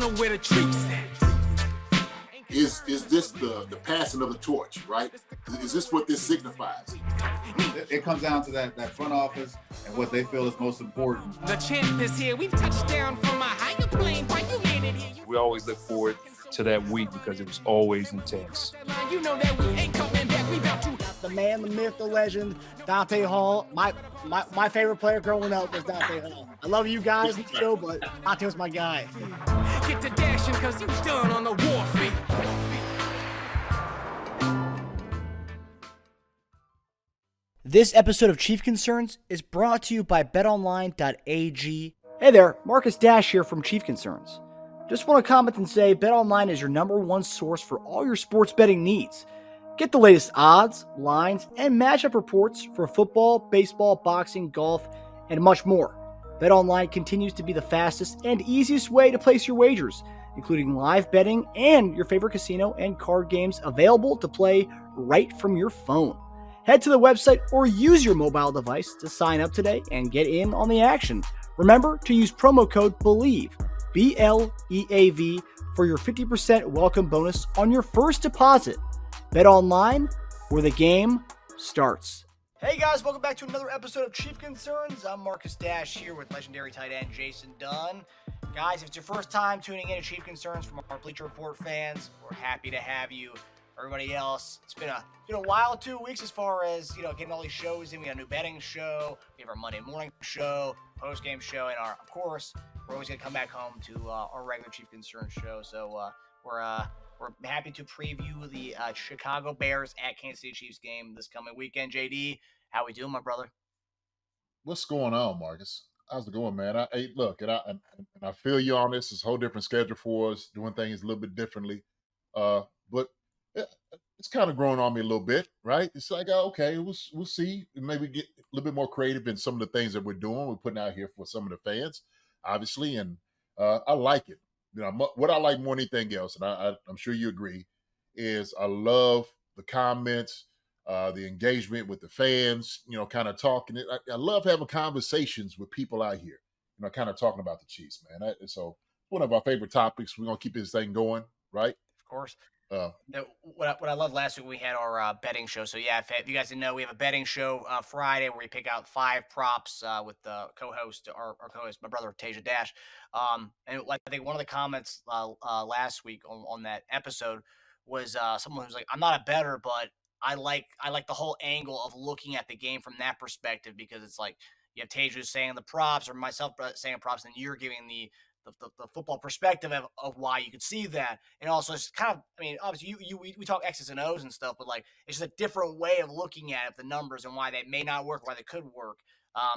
know where the treats at. Is this the passing of the torch, right? Is this what this signifies? It comes down to that front office and what they feel is most important. The champ is here. We've touched down from a higher plane. Why you made it here? We always look forward to that week because it was always intense. You know that we ain't coming back. We about to. The man, the myth, the legend, Dante Hall. My favorite player growing up was Dante Hall. I love you guys in the show, but Dante was my guy. Get to dashing because you done on the warfield. This episode of Chief Concerns is brought to you by BetOnline.AG. Hey there, Marcus Dash here from Chief Concerns. Just want to comment and say BetOnline is your #1 source for all your sports betting needs. Get the latest odds, lines, and matchup reports for football, baseball, boxing, golf, and much more. BetOnline continues to be the fastest and easiest way to place your wagers, including live betting and your favorite casino and card games available to play right from your phone. Head to the website or use your mobile device to sign up today and get in on the action. Remember to use promo code BELIEVE, BLEAV, for your 50% welcome bonus on your first deposit. Bet online, where the game starts. Hey guys, welcome back to another episode of Chief Concerns. I'm Marcus Dash here with legendary tight end Jason Dunn. Guys, if it's your first time tuning in to Chief Concerns from our Bleacher Report fans, we're happy to have you. Everybody else, it's been a while, 2 weeks as far as getting all these shows in. We got a new betting show, we have our Monday morning show, post game show, and of course we're always gonna come back home to our regular Chief Concerns show. So we're happy to preview the Chicago Bears at Kansas City Chiefs game this coming weekend. JD, how we doing, my brother? What's going on, Marcus? How's it going, man? I feel you on this. It's a whole different schedule for us, doing things a little bit differently. But it's kind of growing on me a little bit, right? It's like, okay, we'll see. Maybe get a little bit more creative in some of the things that we're doing. We're putting out here for some of the fans, obviously, and I like it. What I like more than anything else, and I'm sure you agree, is I love the comments, the engagement with the fans, kind of talking. I love having conversations with people out here, kind of talking about the Chiefs, man. So one of our favorite topics. We're going to keep this thing going, right? Of course. What I loved last week, we had our betting show. So yeah, if you guys didn't know, we have a betting show Friday where we pick out 5 props with the co-host, our co-host, my brother Tasia Dash. And I think one of the comments last week on that episode was someone who's like, "I'm not a bettor, but I like the whole angle of looking at the game from that perspective, because it's like you have Tasia saying the props or myself saying props, and you're giving the football perspective of why you could see that. And also it's kind of, obviously we talk X's and O's and stuff, but like, it's just a different way of looking at it, the numbers and why they may not work, why they could work.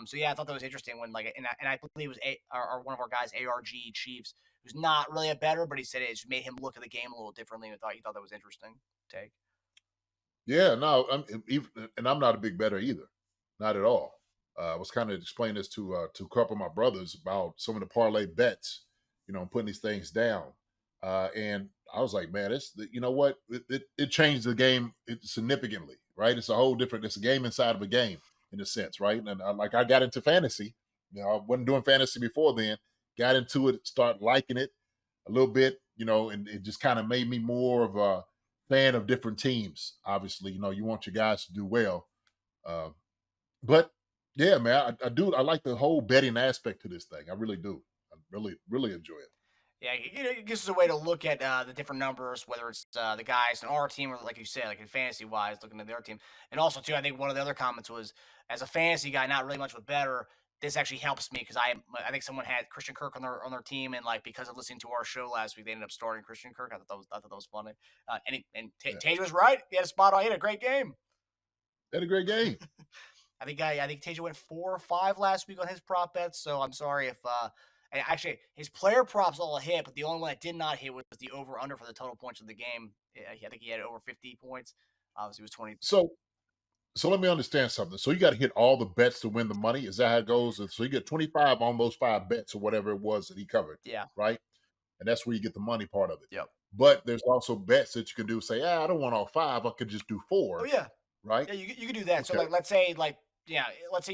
So yeah, I thought that was interesting when and I believe it was one of our guys, ARG Chiefs, who's not really a bettor, but he said it just made him look at the game a little differently. And he thought that was interesting take. Yeah, no, I'm not a big bettor either, not at all. I was kind of explaining this to a couple of my brothers about some of the parlay bets, putting these things down. And I was like, man, it changed the game significantly, right? It's a game inside of a game in a sense, right? And I got into fantasy. I wasn't doing fantasy before then. Got into it, started liking it a little bit, and it just kind of made me more of a fan of different teams. Obviously, you want your guys to do well. But yeah, man, I do. I like the whole betting aspect to this thing. I really do. I really, really enjoy it. Yeah, it gives us a way to look at the different numbers, whether it's the guys in our team or, like you said, like in fantasy-wise, looking at their team. And also, too, I think one of the other comments was, as a fantasy guy, not really much with better, this actually helps me because I think someone had Christian Kirk on their team, and like because of listening to our show last week, they ended up starting Christian Kirk. I thought that was funny. Tage was right. He had a spot on. He had a great game. Had a great game. I think Tasia went 4 or 5 last week on his prop bets. So I'm sorry if and actually his player props all hit, but the only one that did not hit was the over under for the total points of the game. I think he had over 50 points. Obviously, it was 20. So let me understand something. So you got to hit all the bets to win the money. Is that how it goes? And so you get 25 on those 5 bets or whatever it was that he covered. Yeah. Right. And that's where you get the money part of it. Yep. But there's also bets that you can do. Say, I don't want all 5. I could just do 4. Oh yeah. Right. Yeah, you could do that. Okay. So let's say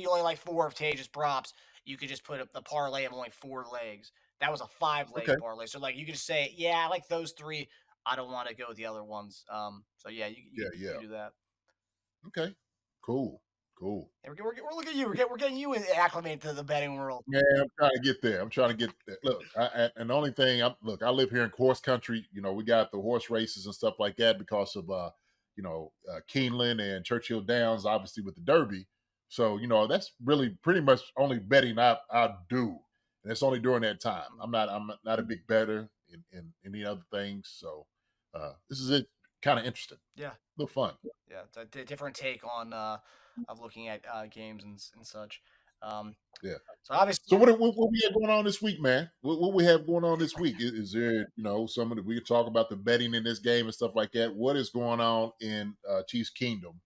you only like 4 of Taja's props. You could just put up the parlay of only 4 legs. That was a 5-leg Okay. parlay. So like you could say, yeah, I like those 3. I don't want to go with the other ones. So yeah, Yeah, you yeah. can do that. Okay. Cool. Cool. Hey, we're looking at you. We're getting you acclimated to the betting world. Yeah, I'm trying to get there. I'm trying to get there. Look, and the only thing, I live here in horse country. We got the horse races and stuff like that because of, Keeneland and Churchill Downs, obviously with the Derby. So, that's really pretty much only betting I do. And it's only during that time. I'm not a big bettor in any other things. So, this is it. Kind of interesting. Yeah. A little fun. Yeah, it's a different take on of looking at games and such. Yeah. So obviously, So what we have going on this week, man? What we have going on this week? Is there, some of the, we can talk about the betting in this game and stuff like that. What is going on in Chiefs Kingdom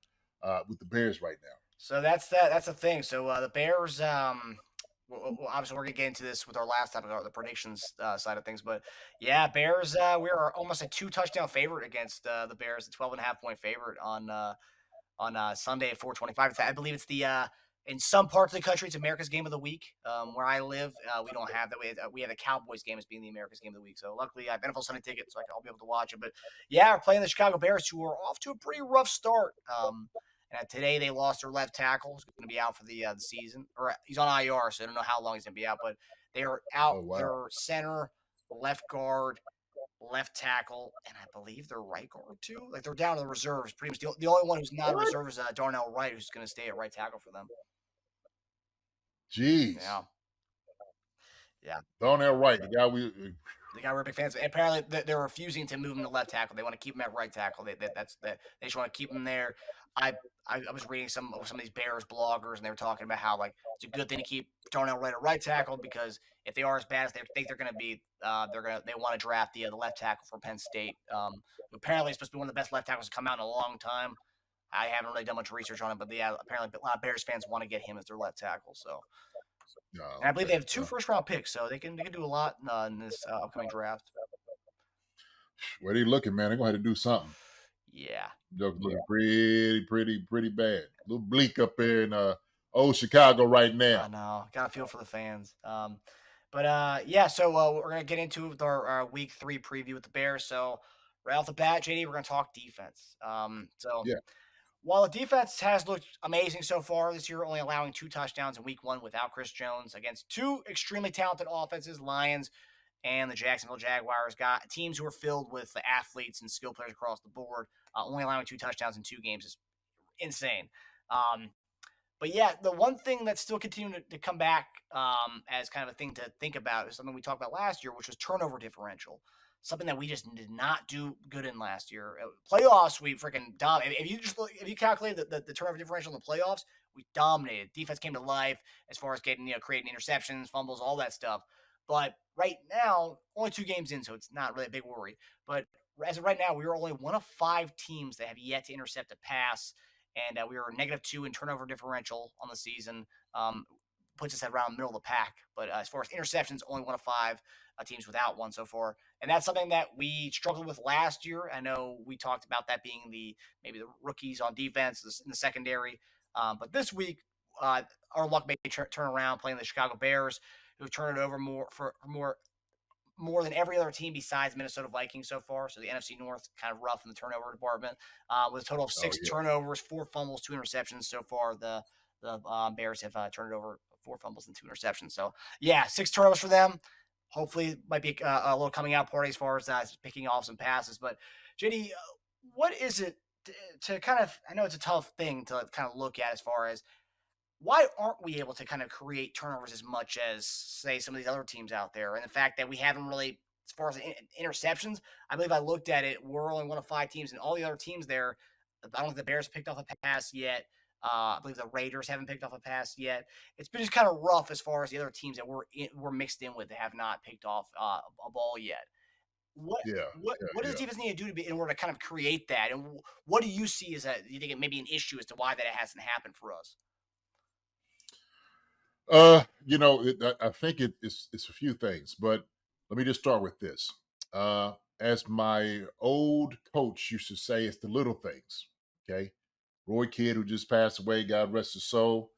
with the Bears right now? so that's the thing. So the Bears, obviously we're gonna get into this with our last topic, the predictions side of things. But yeah, Bears, we are almost a 2-touchdown favorite against the Bears, a 12.5-point favorite on Sunday at 4:25. I believe it's the in some parts of the country, it's America's Game of the Week. Where I live, we don't have that. We have the Cowboys game as being the America's Game of the Week. So luckily, I have NFL Sunday tickets, so I'll be able to watch it. But yeah, we're playing the Chicago Bears, who are off to a pretty rough start. And today they lost their left tackle. He's going to be out for the season, or he's on IR, so I don't know how long he's going to be out. But they are out. Oh, wow. Their center, left guard, left tackle, and I believe their right guard too. Like they're down to the reserves. Pretty much the only one who's not a reserve is Darnell Wright, who's going to stay at right tackle for them. Jeez. Yeah. Darnell Wright, the guy we're big fans of. Apparently, they're refusing to move him to left tackle. They want to keep him at right tackle. They just want to keep him there. I was reading some of these Bears bloggers, and they were talking about how like it's a good thing to keep Darnell Wright at right tackle because if they are as bad as they think they're going to be, they want to draft the left tackle for Penn State. Apparently, it's supposed to be one of the best left tackles to come out in a long time. I haven't really done much research on it, but yeah, apparently a lot of Bears fans want to get him as their left tackle. So. And I believe they have 2 first-round picks, so they can do a lot in this upcoming draft. Where they looking, man? They're gonna have to do something. Yeah, They're looking pretty bad. A little bleak up there in old Chicago right now. I know. Gotta feel for the fans. But yeah, so we're gonna get into our week 3 preview with the Bears. So right off the bat, JD, we're gonna talk defense. Yeah. While the defense has looked amazing so far this year, only allowing 2 touchdowns in week 1 without Chris Jones against 2 extremely talented offenses, Lions and the Jacksonville Jaguars, got teams who are filled with the athletes and skill players across the board. Only allowing 2 touchdowns in 2 games is insane. But yeah, the one thing that's still continuing to come back as kind of a thing to think about is something we talked about last year, which was turnover differential. Something that we just did not do good in last year. Playoffs, we freaking dominated. If you calculate the turnover differential in the playoffs, we dominated. Defense came to life as far as getting, creating interceptions, fumbles, all that stuff. But right now, only 2 games in, so it's not really a big worry. But as of right now, we are only one of 5 teams that have yet to intercept a pass, and we are -2 in turnover differential on the season. Puts us at around the middle of the pack. But as far as interceptions, only one of 5 teams without one so far. And that's something that we struggled with last year. I know we talked about that being maybe the rookies on defense in the secondary. But this week, our luck may turn around playing the Chicago Bears, who turned it over more than every other team besides Minnesota Vikings so far. So the NFC North kind of rough in the turnover department. With a total of 6 turnovers, 4 fumbles, 2 interceptions so far. The Bears have turned it over 4 fumbles and 2 interceptions. So yeah, 6 turnovers for them. Hopefully, it might be a little coming out party as far as picking off some passes. But JD, what is it to kind of? I know it's a tough thing to kind of look at as far as why aren't we able to kind of create turnovers as much as say some of these other teams out there, and the fact that we haven't really, as far as interceptions, I believe I looked at it. We're only one of 5 teams, and all the other teams there. I don't think the Bears picked off a pass yet. I believe the Raiders haven't picked off a pass yet. It's been just kind of rough as far as the other teams that we're mixed in with that have not picked off a ball yet. What does defense need to do in order to kind of create that? And what do you see as you think it may be an issue as to why that hasn't happened for us? I think it's a few things, but let me just start with this. As my old coach used to say, it's the little things. Okay. Roy Kidd, who just passed away, God rest his soul.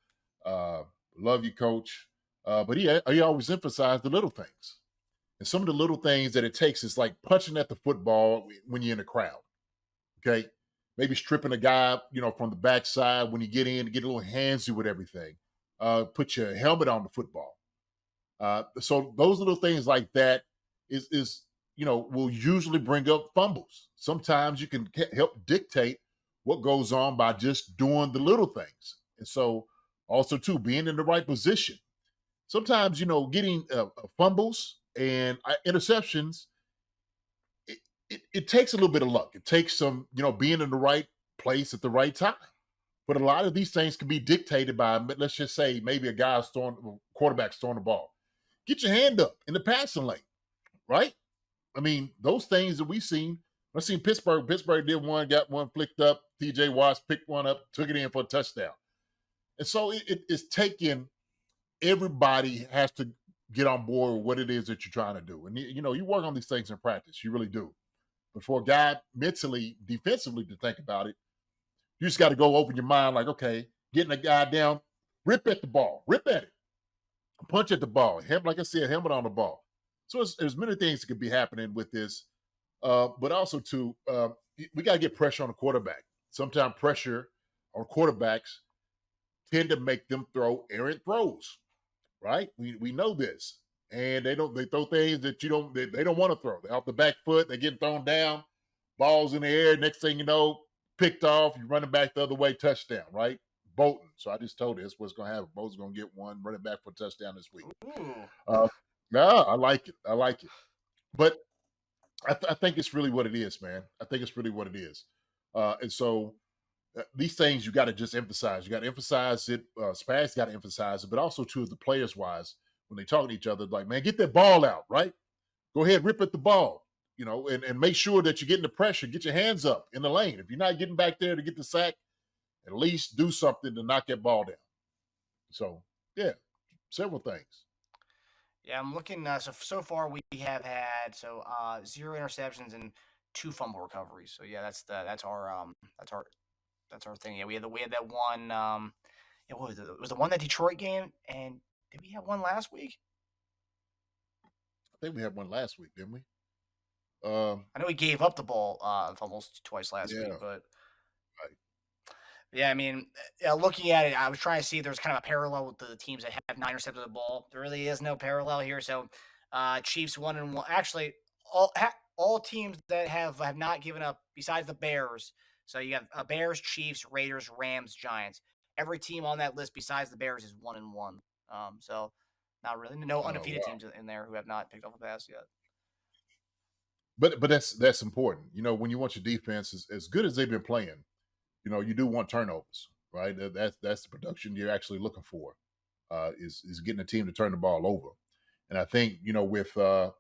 Love you, Coach. But he always emphasized the little things. And some of the little things that it takes is like punching at the football when you're in the crowd. Okay. Maybe stripping a guy, from the backside when you get in, get a little handsy with everything. Put your helmet on the football. So those little things like that is will usually bring up fumbles. Sometimes you can help dictate what goes on by just doing the little things. And so also too, being in the right position. Sometimes, getting fumbles and interceptions, it takes a little bit of luck. It takes some, being in the right place at the right time. But a lot of these things can be dictated by, let's just say, maybe quarterback's throwing the ball. Get your hand up in the passing lane, right? I mean, those things that we've seen. I've seen Pittsburgh. Pittsburgh did one, got one flicked up. TJ Watts picked one up, took it in for a touchdown. And so it's taking, everybody has to get on board with what it is that you're trying to do. And, you work on these things in practice. You really do. But for a guy mentally, defensively to think about it, you just got to go over your mind like, okay, getting a guy down, rip at the ball, rip at it, punch at the ball, like I said, helmet on the ball. So there's many things that could be happening with this. But also, too, we got to get pressure on the quarterback. Sometimes pressure on quarterbacks tend to make them throw errant throws, right? We know this. And they throw things that they don't want to throw. They're off the back foot, they're getting thrown down, balls in the air. Next thing you know, picked off, you're running back the other way, touchdown, right? Bolton. So I just told you that's what's going to happen. Bolton's going to get one, running back for a touchdown this week. I like it. But I think it's really what it is, man. I think it's really what it is. And so these things you got to just emphasize. You got to emphasize it. Spags got to emphasize it, but also too, the players wise, when they talk to each other, like, man, get that ball out, right? Go ahead, rip at the ball, and make sure that you're getting the pressure. Get your hands up in the lane. If you're not getting back there to get the sack, at least do something to knock that ball down. So, yeah, several things. Yeah, I'm looking. So far we have had 0 interceptions and 2 fumble recoveries. So yeah, that's our thing. Yeah, we had that one. What was it? It was the one that Detroit game, and did we have one last week? I think we had one last week, didn't we? I know we gave up the ball almost twice last week, but yeah, I mean, looking at it, I was trying to see if there's kind of a parallel with the teams that have 9 intercepted the ball. There really is no parallel here. So, Chiefs 1-1. Actually, all teams that have not given up besides the Bears. So you have Bears, Chiefs, Raiders, Rams, Giants. Every team on that list besides the Bears is 1-1. So not really no undefeated teams in there who have not picked up a pass yet. But that's important. When you want your defense as good as they've been playing, you do want turnovers, right? That's the production you're actually looking for, is getting a team to turn the ball over. And I think with the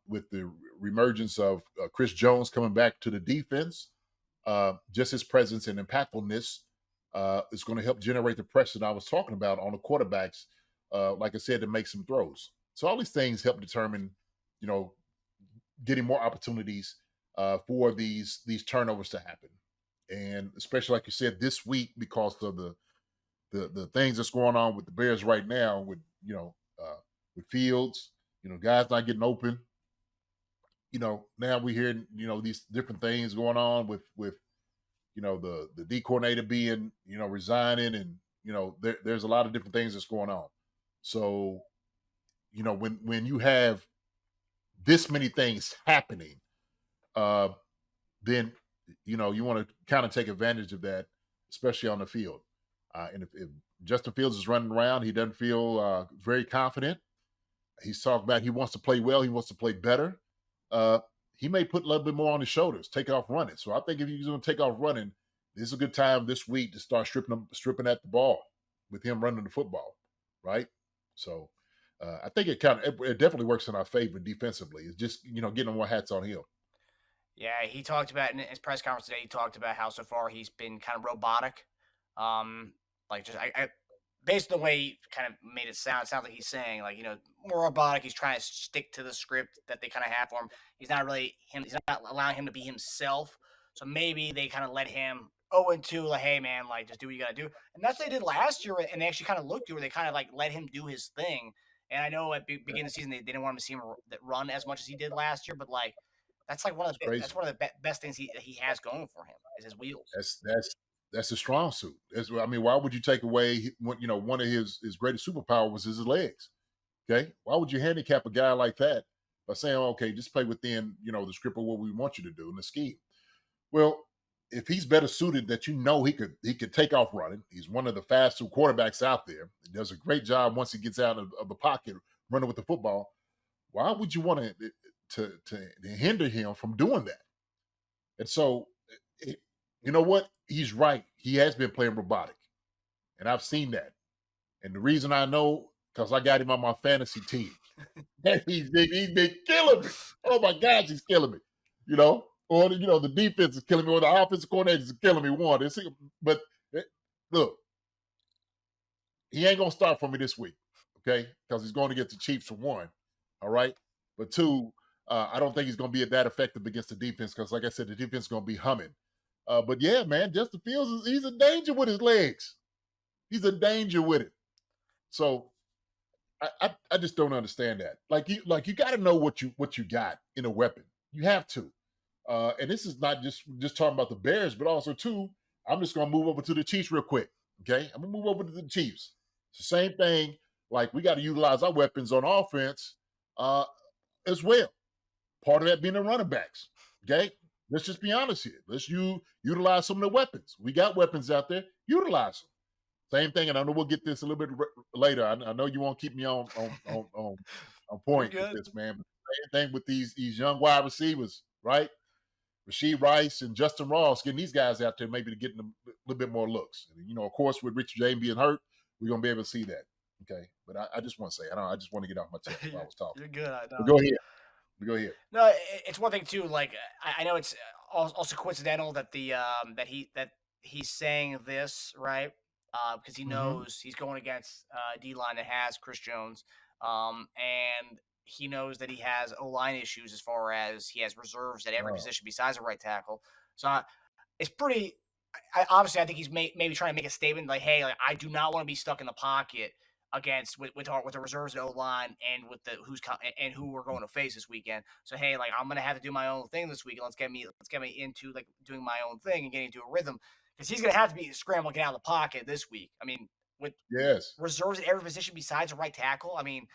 reemergence of Chris Jones coming back to the defense, just his presence and impactfulness is going to help generate the pressure that I was talking about on the quarterbacks. Like I said, to make some throws. So all these things help determine, getting more opportunities for these turnovers to happen. And especially like you said this week, because of the things that's going on with the Bears right now, with Fields, guys not getting open. Now we're hearing these different things going on with the D coordinator being resigning, and there's a lot of different things that's going on. So when you have this many things happening, then you want to kind of take advantage of that, especially on the field. And if Justin Fields is running around, he doesn't feel very confident. He's talking about he wants to play well, he wants to play better. He may put a little bit more on his shoulders, take off running. So I think if he's going to take off running, this is a good time this week to start stripping at the ball with him running the football, right? So I think it definitely works in our favor defensively. It's just getting more hats on him. Yeah, he talked about in his press conference today. He talked about how so far he's been kind of robotic, based on the way he kind of made it sound. It sounds like he's saying more robotic. He's trying to stick to the script that they kind of have for him. He's not really him. He's not allowing him to be himself. So maybe they kind of let him 0-2, like, hey man, just do what you got to do. And that's what they did last year, and they actually kind of looked to where they kind of let him do his thing. And I know at beginning of the season they didn't want him to see him run as much as he did last year, but like that's like one of Crazy. that's one of the best things he has going for him is his wheels. That's a strong suit. I mean, why would you take away one of his greatest superpower was his legs? Okay, why would you handicap a guy like that by saying, okay, just play within the script of what we want you to do in the scheme? Well, if he's better suited, that he could take off running. He's one of the fastest quarterbacks out there. He does a great job once he gets out of the pocket running with the football. Why would you want to hinder him from doing that? And so, you know what? He's right. He has been playing robotic, and I've seen that. And the reason I know, because I got him on my fantasy team. he's been killing me. Oh my gosh, he's killing me. Or the defense is killing me, or the offensive coordinator is killing me. But look, he ain't gonna start for me this week, okay? Because he's going to get the Chiefs for one, all right. But two, I don't think he's gonna be that effective against the defense because, like I said, the defense is gonna be humming. But yeah, man, Justin Fields he's a danger with his legs. He's a danger with it. So I just don't understand that. Like you got to know what you got in a weapon. You have to. And this is not just talking about the Bears, but also too. I'm just gonna move over to the Chiefs real quick. Okay, I'm gonna move over to the Chiefs. It's the same thing. Like we got to utilize our weapons on offense as well. Part of that being the running backs. Okay, let's just be honest here. Let's utilize some of the weapons. We got weapons out there. Utilize them. Same thing, and I know we'll get this a little bit later. I know you won't keep me on point with this, man. But same thing with these young wide receivers, right? Rasheed Rice and Justin Ross, getting these guys out there maybe to get them a little bit more looks. And, of course, with Richard James being hurt, we're going to be able to see that. Okay. But I just want to say, I just want to get off my chest while I was talking. You're good. I know. But go ahead. Go ahead. No, it's one thing too. Like I know it's also coincidental that that he's saying this, right? Because he knows he's going against a D-line that has Chris Jones, and he knows that he has O-line issues as far as he has reserves at every position besides a right tackle. So it's pretty. Obviously, I think he's maybe trying to make a statement like, "Hey, like, I do not want to be stuck in the pocket against with the reserves at O-line and with who we're going to face this weekend. So hey, like I'm gonna have to do my own thing this week. Let's get me into like doing my own thing and getting into a rhythm because he's gonna have to be scrambling out of the pocket this week. I mean, with reserves at every position besides a right tackle. I mean,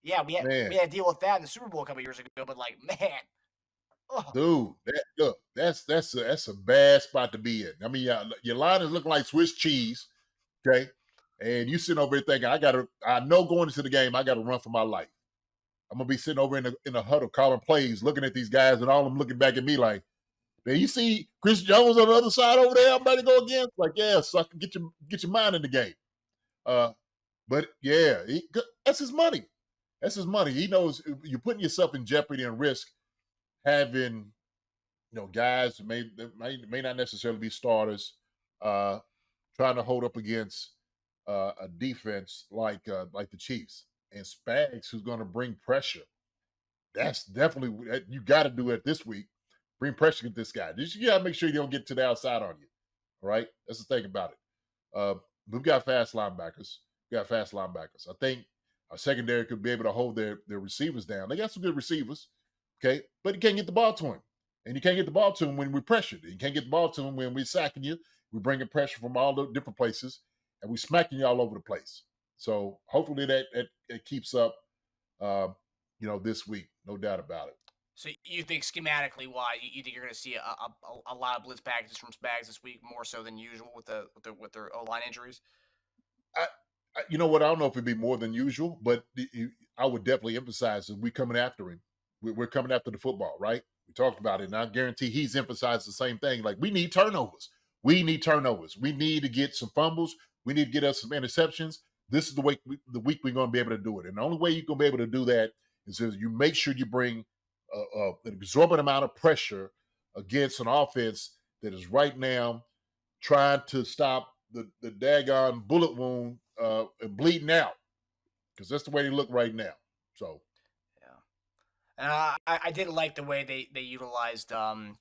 yeah, we had to deal with that in the Super Bowl a couple years ago. But like, man, dude, that's a bad spot to be in. I mean, your line is looking like Swiss cheese, okay? And you sitting over here thinking, I know going into the game, I got to run for my life. I'm going to be sitting over in a huddle calling plays, looking at these guys, and all of them looking back at me like, man, you see Chris Jones on the other side over there, I'm about to go against? Like, yeah, so I can get your mind in the game. But, yeah, that's his money. That's his money. He knows you're putting yourself in jeopardy and risk having, guys that may not necessarily be starters trying to hold up against a defense like the Chiefs and Spags, who's going to bring pressure. That's definitely you got to do it this week. Bring pressure against this guy. You got to make sure you don't get to the outside on you. All right, that's the thing about it. We've got fast linebackers. I think our secondary could be able to hold their receivers down. They got some good receivers, okay, but you can't get the ball to him, and you can't get the ball to him when we're pressured. You can't get the ball to him when we're sacking you. We're bringing pressure from all the different places. And we smacking you all over the place. So hopefully that it keeps up, this week, no doubt about it. So you think schematically, why you think you're going to see a lot of blitz packages from Spags this week, more so than usual with their O-line injuries? You know what? I don't know if it'd be more than usual, but I would definitely emphasize that we're coming after him. We're coming after the football, right? We talked about it, and I guarantee he's emphasized the same thing. Like we need turnovers. We need to get some fumbles. We need to get us some interceptions. This is the week we're going to be able to do it. And the only way you're going to be able to do that is if you make sure you bring an exorbitant amount of pressure against an offense that is right now trying to stop the daggone bullet wound and bleeding out, because that's the way they look right now. So. And I did like the way they utilized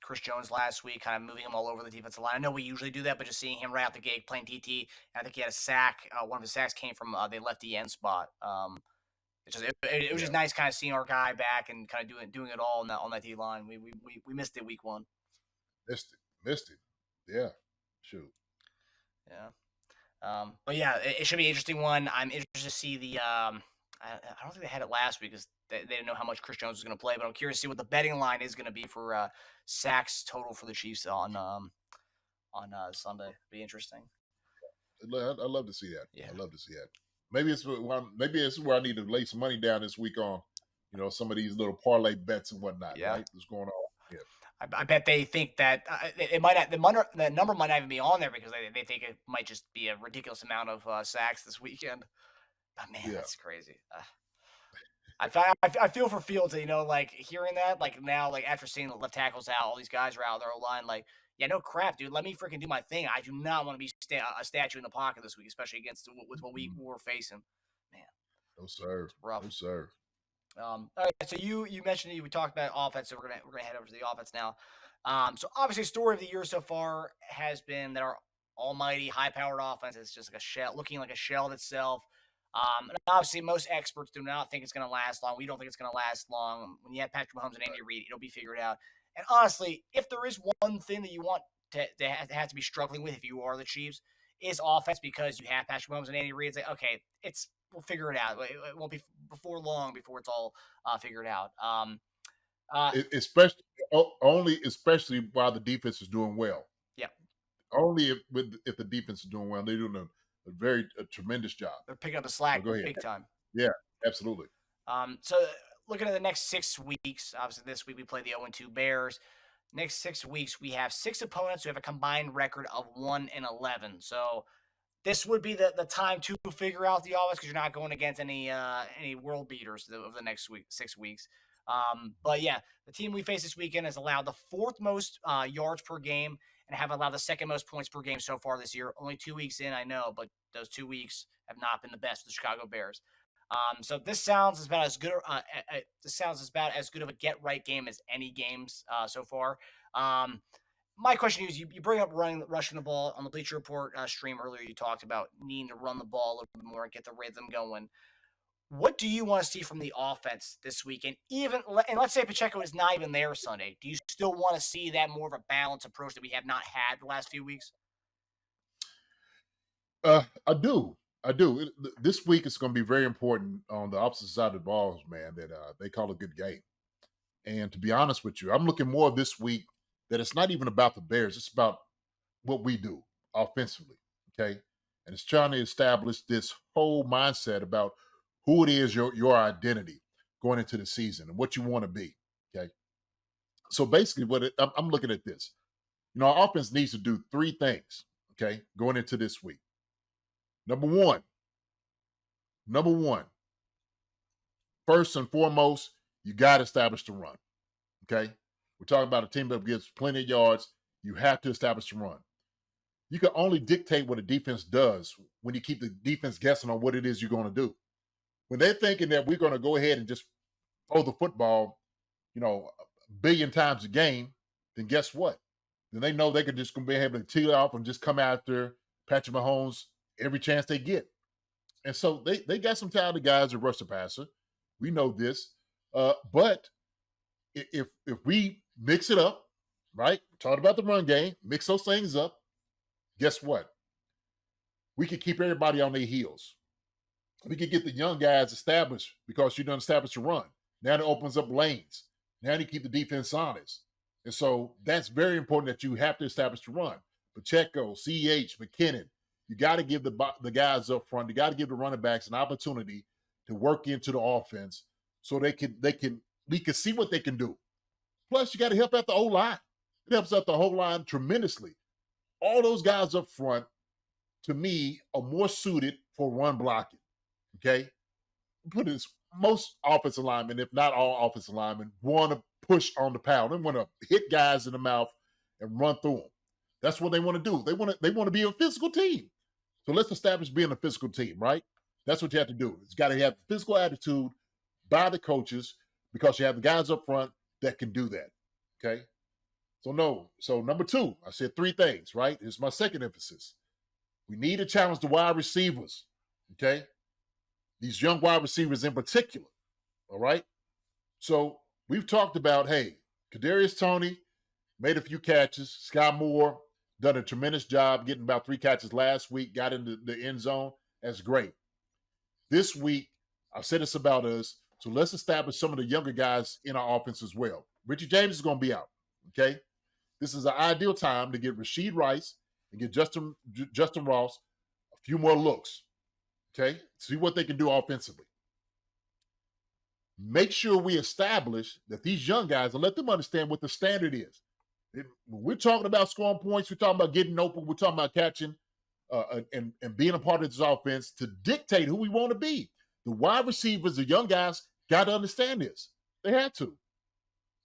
Chris Jones last week, kind of moving him all over the defensive line. I know we usually do that, but just seeing him right out the gate playing DT, I think he had a sack. One of his sacks came from the lefty end spot. It was just nice kind of seeing our guy back and kind of doing it all on that D line. We missed it week 1. Missed it. Yeah, shoot. Yeah. But yeah, it should be an interesting one. I'm interested to see the. I don't think they had it last week because they didn't know how much Chris Jones was going to play. But I'm curious to see what the betting line is going to be for sacks total for the Chiefs on Sunday. Be interesting. I'd love to see that. Yeah. I'd love to see that. Maybe it's where I need to lay some money down this week on, some of these little parlay bets and whatnot. Yeah. Right? What's going on? Yeah. I bet they think that it might not, the number might not even be on there because they think it might just be a ridiculous amount of sacks this weekend. But man, that's crazy. I feel for Fields, like hearing that, like now, like after seeing the left tackles out, all these guys are out of their O-line, like, yeah, no crap, dude. Let me freaking do my thing. I do not want to be a statue in the pocket this week, especially against with what we were facing. Man, no sir, it's rough. No sir. All right, so you mentioned we talked about offense, so we're gonna head over to the offense now. So obviously, story of the year so far has been that our almighty high-powered offense is just like a shell, looking like a shell of itself. And obviously, most experts do not think it's going to last long. We don't think it's going to last long. When you have Patrick Mahomes and Andy Reid, it'll be figured out. And honestly, if there is one thing that you want to have to be struggling with if you are the Chiefs, is offense, because you have Patrick Mahomes and Andy Reid. It's like, okay, we'll figure it out. It won't be before long before it's all figured out. Especially while the defense is doing well. Yeah. Only if the defense is doing well, they're doing a tremendous job. They're picking up the slack big time. Yeah, absolutely. So looking at the next 6 weeks, obviously this week we play the 0-2 Bears. Next 6 weeks we have 6 opponents who have a combined record of 1-11. So this would be the time to figure out the offense because you're not going against any world beaters of the next 6 weeks. But yeah, the team we face this weekend has allowed the 4th most yards per game and have allowed the 2nd most points per game so far this year. Only 2 weeks in, I know, but those 2 weeks have not been the best for the Chicago Bears. So this sounds about as good. This sounds about as good of a get-right game as any games so far. My question is, you bring up rushing the ball on the Bleacher Report stream earlier. You talked about needing to run the ball a little bit more and get the rhythm going. What do you want to see from the offense this week? And let's say Pacheco is not even there Sunday. Do you still want to see that more of a balanced approach that we have not had the last few weeks? I do. This week is going to be very important on the opposite side of the balls, man, that they call a good game. And to be honest with you, I'm looking more this week that it's not even about the Bears. It's about what we do offensively, okay? And it's trying to establish this whole mindset about who it is, your identity going into the season and what you want to be, okay? So basically I'm looking at this. Our offense needs to do 3 things, okay, going into this week. Number one, first and foremost, you got to establish the run, okay? We're talking about a team that gets plenty of yards. You have to establish the run. You can only dictate what a defense does when you keep the defense guessing on what it is you're going to do. When they're thinking that we're going to go ahead and just throw the football, a billion times a game, then guess what? Then they know they could just be able to tee it off and just come after Patrick Mahomes every chance they get. And so they got some talented guys that rush the passer. We know this. But if we mix it up, right? We talked about the run game, mix those things up, guess what? We can keep everybody on their heels. We can get the young guys established because you done established a run. Now it opens up lanes. Now you keep the defense honest. And so that's very important that you have to establish the run. Pacheco, CH, McKinnon, you got to give the guys up front, you got to give the running backs an opportunity to work into the offense so we can see what they can do. Plus, you got to help out the O-line. It helps out the whole line tremendously. All those guys up front, to me, are more suited for run blocking. Okay? Put this, most offensive linemen, if not all offensive linemen, want to push on the pound. They want to hit guys in the mouth and run through them. That's what they want to do. They want to be a physical team. So let's establish being a physical team, right? That's what you have to do. It's got to have physical attitude by the coaches because you have the guys up front that can do that. Okay? So number 2, I said 3 things, right? Here's my second emphasis. We need to challenge the wide receivers. Okay? these young wide receivers in particular. All right. So we've talked about, hey, Kadarius Toney made a few catches. Sky Moore done a tremendous job getting about 3 catches last week, got into the end zone. That's great. This week, I've said this about us, so let's establish some of the younger guys in our offense as well. Richie James is going to be out, okay? This is an ideal time to get Rashid Rice and get Justin Ross a few more looks, okay? See what they can do offensively. Make sure we establish that these young guys, and let them understand what the standard is. When we're talking about scoring points, we're talking about getting open, we're talking about catching and being a part of this offense to dictate who we want to be. The wide receivers, the young guys, got to understand this. They had to.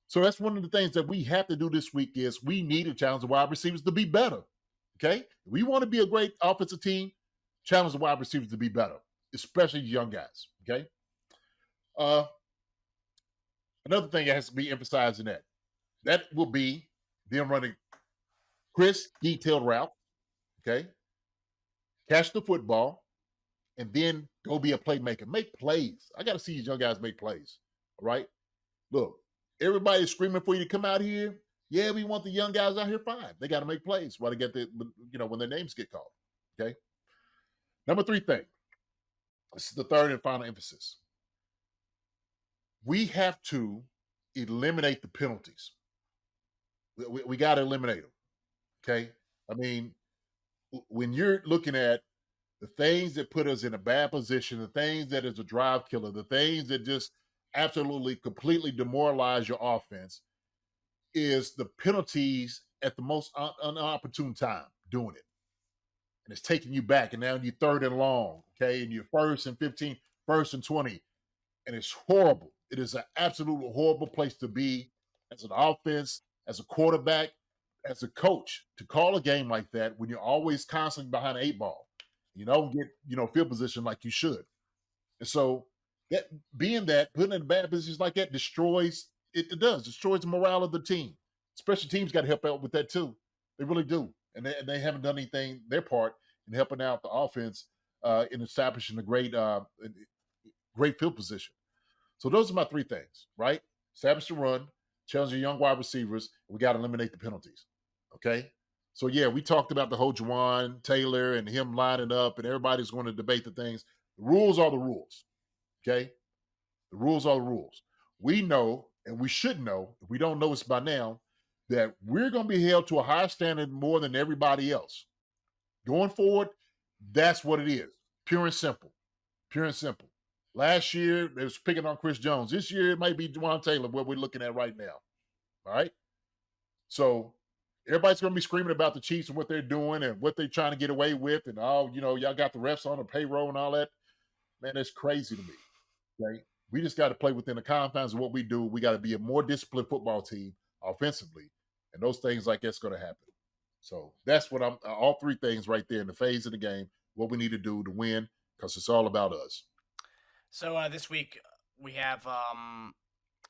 So that's one of the things that we have to do this week is we need to challenge the wide receivers to be better, okay? If we want to be a great offensive team, challenge the wide receivers to be better, especially young guys, okay? Another thing that has to be emphasized in that will be them running crisp, detailed route, okay? Catch the football, and then go be a playmaker. Make plays. I got to see these young guys make plays, all right? Look, everybody's screaming for you to come out here. Yeah, we want the young guys out here. Fine. They got to make plays while they get when their names get called, okay? Number 3 thing. This is the third and final emphasis. We have to eliminate the penalties. We got to eliminate them, okay? I mean, when you're looking at the things that put us in a bad position, the things that is a drive killer, the things that just absolutely, completely demoralize your offense, is the penalties at the most unopportune time doing it. And it's taking you back, and now you're 3rd and long, okay? And you're 1st and 15, 1st and 20. And it's horrible. It is an absolutely horrible place to be as an offense, as a quarterback, as a coach, to call a game like that when you're always constantly behind the 8 ball. You don't get, field position like you should. And so that putting in bad positions like that destroys the morale of the team. Special teams got to help out with that too. They really do. And they haven't done anything, their part, in helping out the offense in establishing a great field position. So those are my 3 things, right? Establish the run, challenge your young wide receivers, and we got to eliminate the penalties, okay? So, yeah, we talked about the whole Juwan Taylor and him lining up, and everybody's going to debate the things. The rules are the rules, okay? The rules are the rules. We know, and we should know, if we don't know this by now, that we're going to be held to a higher standard more than everybody else. Going forward, that's what it is. Pure and simple. Pure and simple. Last year, they was picking on Chris Jones. This year, it might be Juwan Taylor, what we're looking at right now. All right? So everybody's going to be screaming about the Chiefs and what they're doing and what they're trying to get away with and y'all got the refs on the payroll and all that. Man, that's crazy to me. Okay? We just got to play within the confines of what we do. We got to be a more disciplined football team offensively, and those things like that's going to happen. So that's what all 3 things right there in the phase of the game, what we need to do to win, because it's all about us. So this week we have,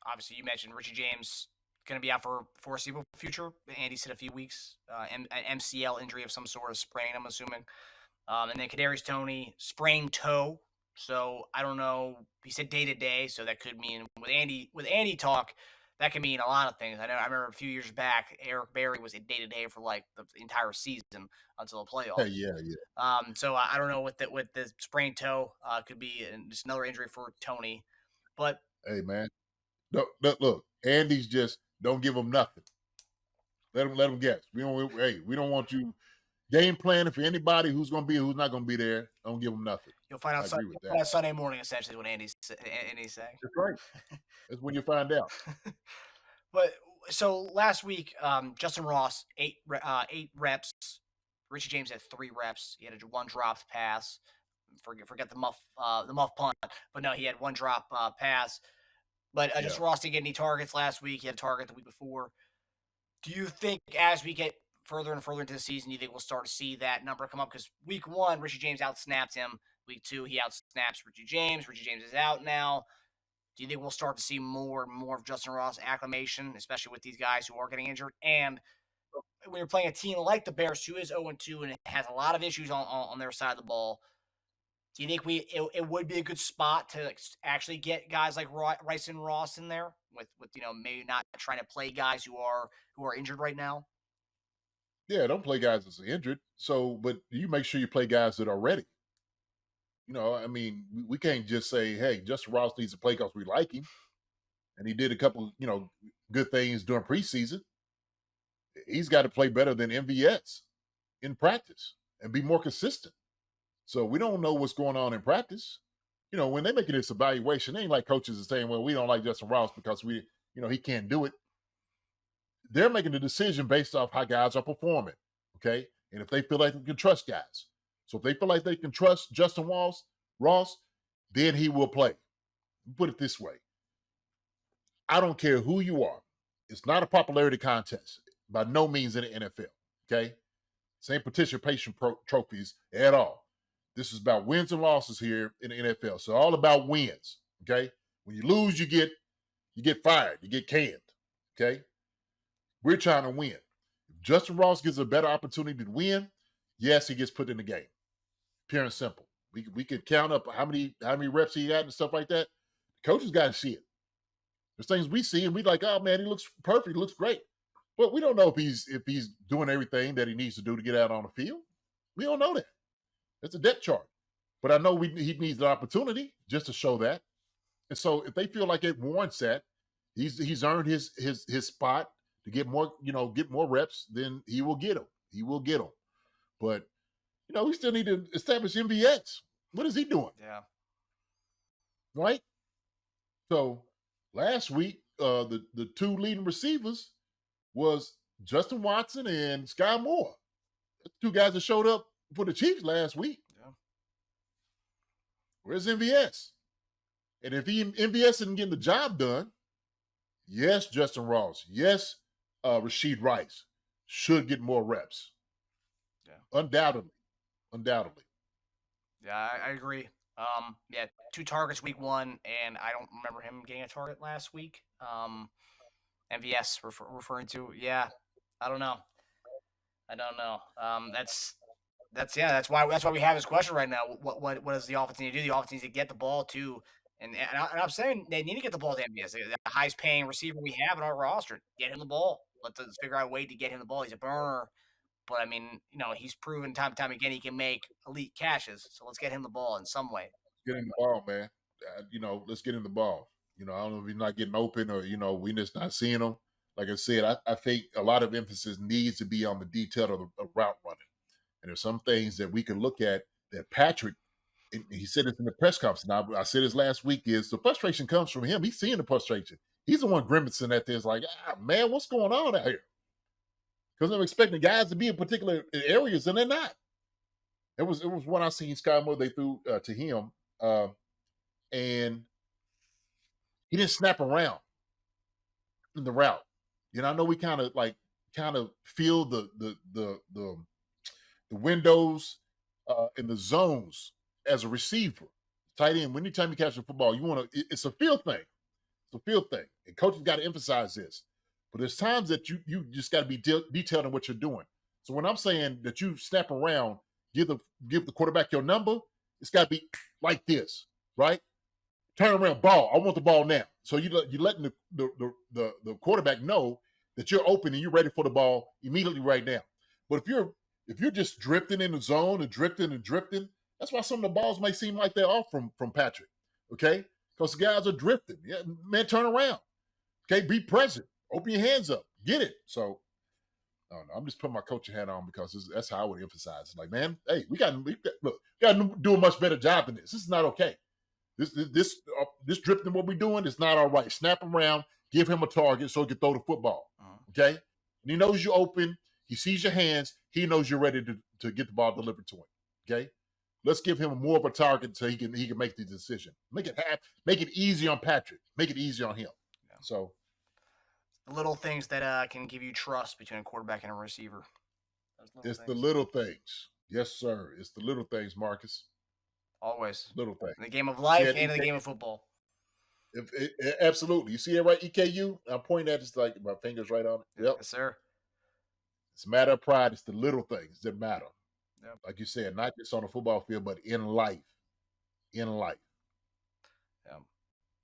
obviously you mentioned Richie James going to be out for foreseeable future. Andy said a few weeks, an MCL injury of some sort of sprain, I'm assuming. And then Kadarius Toney, sprained toe. So I don't know. He said day to day, so that could mean with Andy talk, that can mean a lot of things. I remember a few years back, Eric Berry was a day to day for like the entire season until the playoffs. Hey, yeah. So I don't know what the sprained toe could be, and just another injury for Toney. But hey, man, look, Andy's just don't give him nothing. Let him guess. We don't want you game planning for anybody who's going to be, who's not going to be there. Don't give them nothing. You'll find out Sunday morning, essentially, is what Andy's saying. That's right. That's when you find out. But so last week, Justin Ross, 8 reps. Richie James had 3 reps. He had 1 dropped pass. Forget the muff punt, but no, he had 1 drop pass. But Justin Ross didn't get any targets last week. He had a target the week before. Do you think as we get further and further into the season, you think we'll start to see that number come up? Because week 1, Richie James outsnapped him. Week 2, he outsnaps Richie James. Richie James is out now. Do you think we'll start to see more and more of Justin Ross acclimation, especially with these guys who are getting injured? And when you're playing a team like the Bears, who is 0-2 and has a lot of issues on their side of the ball, Do you think it would be a good spot to actually get guys like Rice and Ross in there with maybe not trying to play guys who are injured right now? Yeah, don't play guys that's injured. So, but you make sure you play guys that are ready. I mean, we can't just say, hey, Justin Ross needs to play because we like him. And he did a couple, good things during preseason. He's got to play better than MVS in practice and be more consistent. So we don't know what's going on in practice. When they're making this evaluation, it ain't like coaches are saying, well, we don't like Justin Ross because he can't do it. They're making the decision based off how guys are performing. Okay. And if they feel like they can trust guys. So if they feel like they can trust Justin Ross, then he will play. Put it this way. I don't care who you are. It's not a popularity contest by no means in the NFL. Okay. Same participation trophies at all. This is about wins and losses here in the NFL. So all about wins. Okay. When you lose, you get fired. You get canned. Okay. We're trying to win. If Justin Ross gets a better opportunity to win, yes, he gets put in the game. Pure and simple. We could count up how many reps he got and stuff like that. The coaches got to see it. There's things we see and we like, oh man, he looks perfect, he looks great. But we don't know if he's doing everything that he needs to do to get out on the field. We don't know that. It's a depth chart. But I know he needs an opportunity just to show that. And so if they feel like it warrants that, he's earned his spot to get more reps, then he will get them. He will get them. But we still need to establish MVS. What is he doing? Yeah. Right? So last week, the two leading receivers was Justin Watson and Sky Moore. The two guys that showed up for the Chiefs last week. Yeah. Where's MVS? And if MVS isn't getting the job done, yes, Justin Ross, yes, Rashid Rice should get more reps. Yeah. Undoubtedly. Yeah, I agree. Yeah, 2 targets week 1, and I don't remember him getting a target last week. MVS referring to, yeah, I don't know. That's why we have this question right now. What does the offense need to do? The offense needs to get the ball to, and I'm saying they need to get the ball to MVS, the highest paying receiver we have in our roster. Get him the ball. Let's figure out a way to get him the ball. He's a burner. But, I mean, he's proven time and time again he can make elite catches. So let's get him the ball in some way. Get him the ball, man. Let's get him the ball. I don't know if he's not getting open or, we just not seeing him. Like I said, I think a lot of emphasis needs to be on the detail of the route running. And there's some things that we can look at that Patrick, and he said this in the press conference. Now, I said this last week, is the frustration comes from him. He's seeing the frustration. He's the one grimacing at this like, man, what's going on out here? Because I'm expecting guys to be in particular areas, and they're not. It was one I seen Sky Moore, they threw to him, and he didn't snap around in the route. I know we kind of feel the windows and the zones as a receiver. Tight end, anytime you catch the football, it's a field thing. It's a field thing. And coaches got to emphasize this. But there's times that you just got to be detailed in what you're doing. So when I'm saying that you snap around, give the quarterback your number, it's got to be like this, right? Turn around, ball. I want the ball now. So you're letting the quarterback know that you're open and you're ready for the ball immediately right now. But if you're just drifting in the zone and drifting, that's why some of the balls may seem like they're off from Patrick. Okay, because the guys are drifting. Yeah, man, turn around. Okay, be present. Open your hands up. Get it. So, I don't know. I'm just putting my coaching hat on because that's how I would emphasize. Like, man, hey, we got to do a much better job than this. This is not okay. This drifting what we're doing is not all right. Snap around. Give him a target so he can throw the football. Okay? And he knows you're open. He sees your hands. He knows you're ready to get the ball delivered to him. Okay? Let's give him more of a target so he can make the decision. Make it easy on Patrick. Make it easy on him. Yeah. So the little things that can give you trust between a quarterback and a receiver. It's the little things. Yes, sir. It's the little things, Marcus. Always. Little things. In the game of life and in the game of football. Absolutely. You see it right, EKU? I'm pointing at it, it's like my finger's right on it. Yep. Yes, sir. It's a matter of pride. It's the little things that matter. Yep. Like you said, not just on the football field, but in life. in life.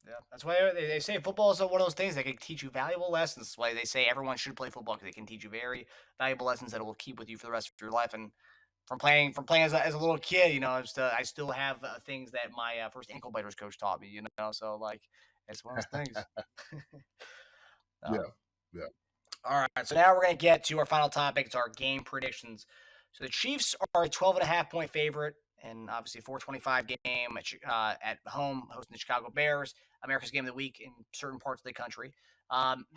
Yeah, that's why they say football is one of those things that can teach you valuable lessons. That's why they say everyone should play football because it can teach you very valuable lessons that will keep with you for the rest of your life. And from playing as a little kid, I still have things that my first ankle biters coach taught me. So like it's one of those things. Yeah, yeah. All right, so now we're going to get to our final topic. It's our game predictions. So the Chiefs are a 12.5-point favorite, and obviously a 425 game at home, hosting the Chicago Bears, America's game of the week in certain parts of the country.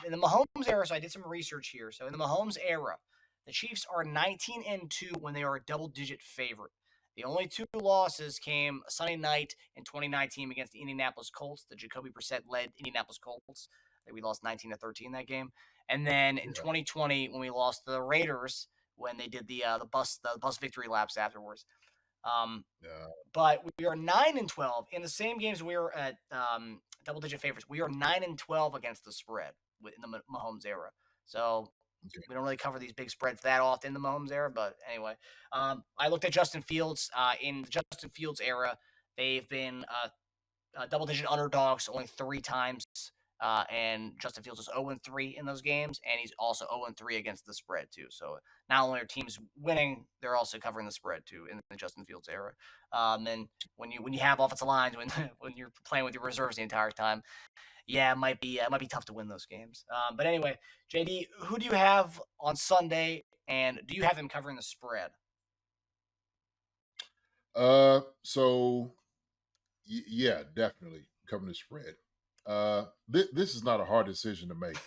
In the Mahomes era, so I did some research here. So in the Mahomes era, the Chiefs are 19-2 when they are a double-digit favorite. The only two losses came Sunday night in 2019 against the Indianapolis Colts, the Jacoby Brissett-led Indianapolis Colts. I think we lost 19-13 that game. And then in 2020, when we lost to the Raiders, when they did the bus victory laps afterwards. But we are 9-12 in the same games. We were at double-digit favorites. We are 9-12 against the spread in the Mahomes era. So we don't really cover these big spreads that often in the Mahomes era. But anyway, I looked at Justin Fields. In the Justin Fields era, they've been double-digit underdogs only 3 times. And Justin Fields is 0-3 in those games, and he's also 0-3 against the spread too. So not only are teams winning, they're also covering the spread too in the Justin Fields era. And when you have offensive lines, when you're playing with your reserves the entire time, it might be tough to win those games. But anyway, JD, who do you have on Sunday, and do you have them covering the spread? Yeah, definitely covering the spread. This is not a hard decision to make.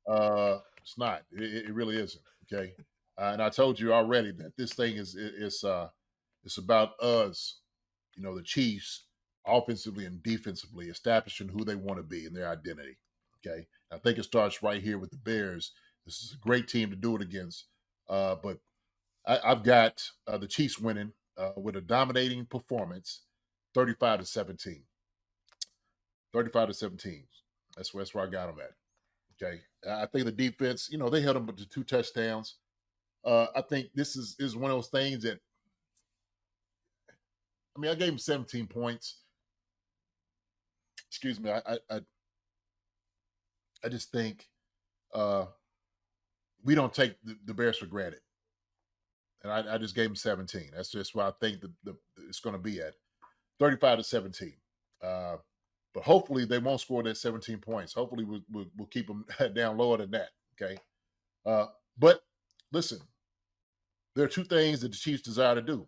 It's not. It really isn't. Okay. And I told you already that this thing is about us, the Chiefs, offensively and defensively, establishing who they want to be and their identity. Okay. I think it starts right here with the Bears. This is a great team to do it against. But I've got the Chiefs winning with a dominating performance, 35-17. 35-17. That's where I got them at. Okay. I think the defense, they held them to 2 touchdowns. I think this is one of those things that, I gave them 17 points. Excuse me. I just think we don't take the Bears for granted. And I just gave them 17. That's just where I think it's going to be at, 35-17. But hopefully they won't score that 17 points. Hopefully we'll keep them down lower than that. Okay. But listen, there are 2 things that the Chiefs desire to do.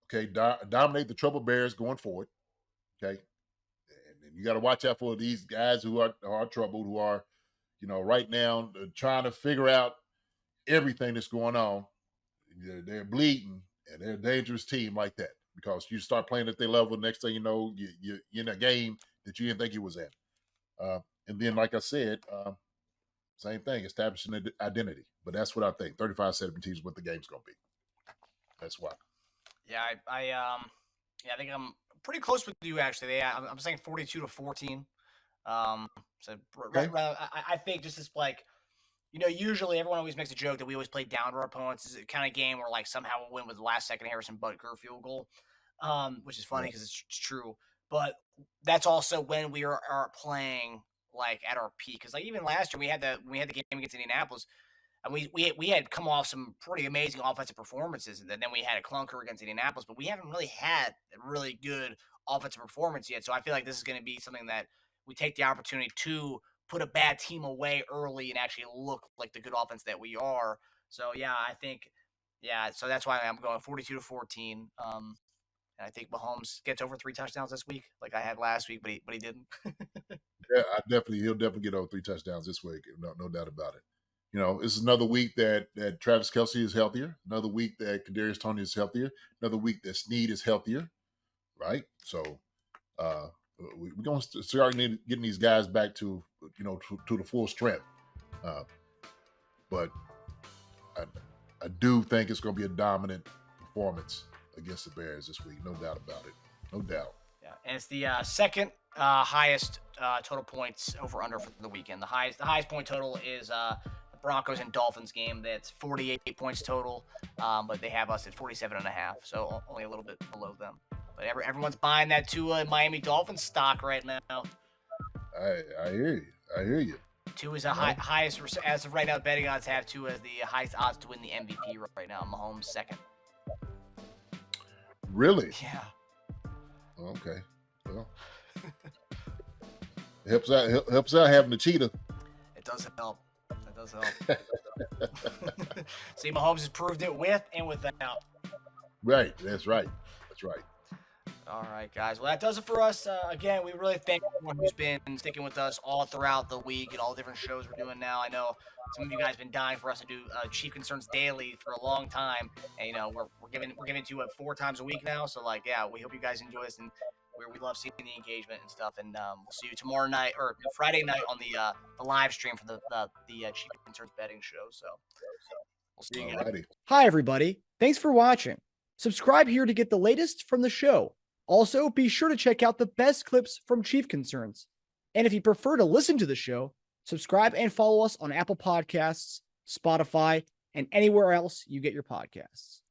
Okay. Dominate the troubled Bears going forward. Okay. And you got to watch out for these guys who are troubled, who are, right now trying to figure out everything that's going on. They're bleeding, and they're a dangerous team like that, because you start playing at their level, next thing you know, you're in a game that you didn't think you was in. And then, like I said, same thing, establishing an identity. But that's what I think. 35-17 is what the game's going to be. That's why. Yeah, I think I'm pretty close with you, actually. I'm saying 42-14. So Okay. I think just as like, usually everyone always makes a joke that we always play down to our opponents. It's a kind of game where like somehow we'll win with the last second Harrison Butker field goal, which is funny because it's true. But that's also when we are playing like at our peak. Because like even last year we had the game against Indianapolis, and we had come off some pretty amazing offensive performances, and then we had a clunker against Indianapolis. But we haven't really had a really good offensive performance yet. So I feel like this is going to be something that we take the opportunity to put a bad team away early and actually look like the good offense that we are. So yeah, I think so that's why I'm going 42-14. And I think Mahomes gets over 3 touchdowns this week, like I had last week, but he didn't. Yeah, he'll definitely get over 3 touchdowns this week. No doubt about it. This is another week that Travis Kelce is healthier. Another week that Kadarius Toney is healthier. Another week that Snead is healthier. Right. So we're going to start getting these guys back to the full strength. But I do think it's going to be a dominant performance against the Bears this week. No doubt about it. No doubt. Yeah, and it's the second highest total points over under for the weekend. The highest point total is the Broncos and Dolphins game. That's 48 points total, but they have us at 47.5, so only a little bit below them. But everyone's buying that Tua and Miami Dolphins stock right now. I hear you. I hear you. Tua is the highest, as of right now, betting odds have Tua as the highest odds to win the MVP right now. Mahomes second. Really? Yeah. Okay. Well, helps out having the cheetah. It does help. It does help. See, Mahomes has proved it with and without. Right. That's right. That's right. All right, guys. Well, that does it for us. Again, we really thank everyone who's been sticking with us all throughout the week and all the different shows we're doing now. I know some of you guys have been dying for us to do Chief Concerns Daily for a long time, and we're giving to it 4 times a week now. So, we hope you guys enjoy this, and we love seeing the engagement and stuff. And we'll see you tomorrow night or Friday night on the live stream for the Chief Concerns betting show. So, we'll see you guys. Alrighty. Hi, everybody. Thanks for watching. Subscribe here to get the latest from the show. Also, be sure to check out the best clips from Chief Concerns. And if you prefer to listen to the show, subscribe and follow us on Apple Podcasts, Spotify, and anywhere else you get your podcasts.